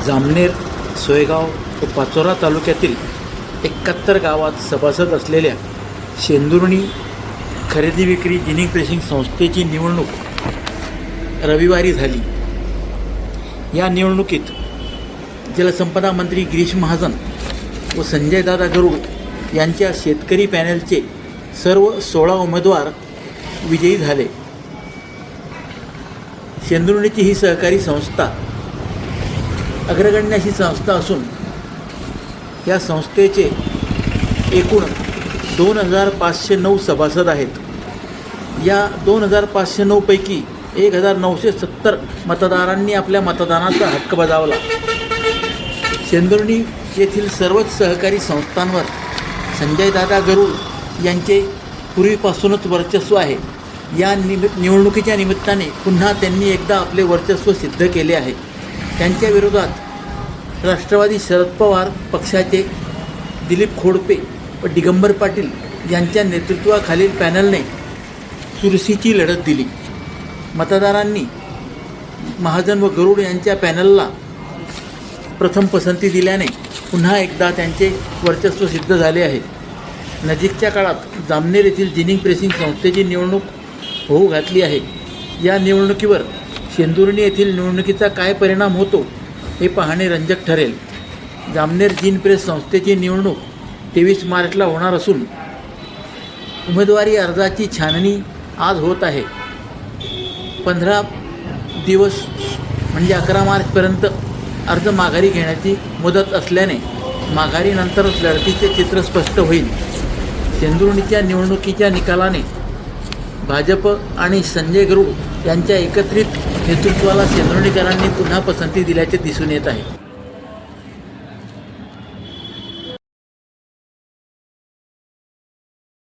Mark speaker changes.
Speaker 1: जामनेर, सोयगाव व पाचोरा तालुक्यातील 71 गावात सभासद असलेल्या शेंदुर्णी खरेदी विक्री जिनिंग प्रेसिंग संस्थेची निवडणूक रविवारी झाली. या निवडणुकीत जलसंपदा मंत्री गिरीश महाजन व संजयदादा गरुड यांच्या शेतकरी पॅनलचे सर्व 16 उमेदवार विजयी झाले. शेंदुर्णीची ही सहकारी संस्था अग्रगण्य अशी संस्था असून या संस्थेचे एकूण 2509 सभासद आहेत. या 2509 पैकी 1970 मतदारांनी आपल्या मतदानाचा हक्क बजावला. शेंदुर्णी येथील सर्वच सहकारी संस्थांवर संजयदादा गरुड यांचे पूर्वीपासूनच वर्चस्व आहे. या निवडणुकीच्या निमित्ताने पुन्हा त्यांनी एकदा आपले वर्चस्व सिद्ध केले आहे. त्यांच्या विरोधात राष्ट्रवादी शरद पवार पक्षाचे दिलीप खोडपे व दिगंबर पाटील यांच्या नेतृत्वाखालील पॅनलने चुरशीची लढत दिली. मतदारांनी महाजन व गरुड यांच्या पॅनलला प्रथम पसंती दिल्याने पुन्हा एकदा त्यांचे वर्चस्व सिद्ध झाले आहे. नजीकच्या काळात जामनेर येथील जिनिंग प्रेसिंग संस्थेची निवडणूक होऊ घातली आहे. या निवडणुकीवर शेंदुर्णी येथील निवडणुकीचा काय परिणाम होतो हे पाहणे रंजक ठरेल. जामनेर जिन प्रेस संस्थेची निवडणूक 23 मार्चला होणार असून उमेदवारी अर्जाची छाननी आज होत आहे. 15 दिवस म्हणजे 11 मार्चपर्यंत अर्ज माघारी घेण्याची मुदत असल्याने माघारीनंतरच लढतीचे चित्र स्पष्ट होईल. शेंदुर्णीच्या निवडणुकीच्या निकालाने भाजप आणि संजय गरुड यांच्या एकत्रित नेतृत्वाला शेंदुर्णीकरांनी पुन्हा पसंती दिल्याचे दिसून येत आहे.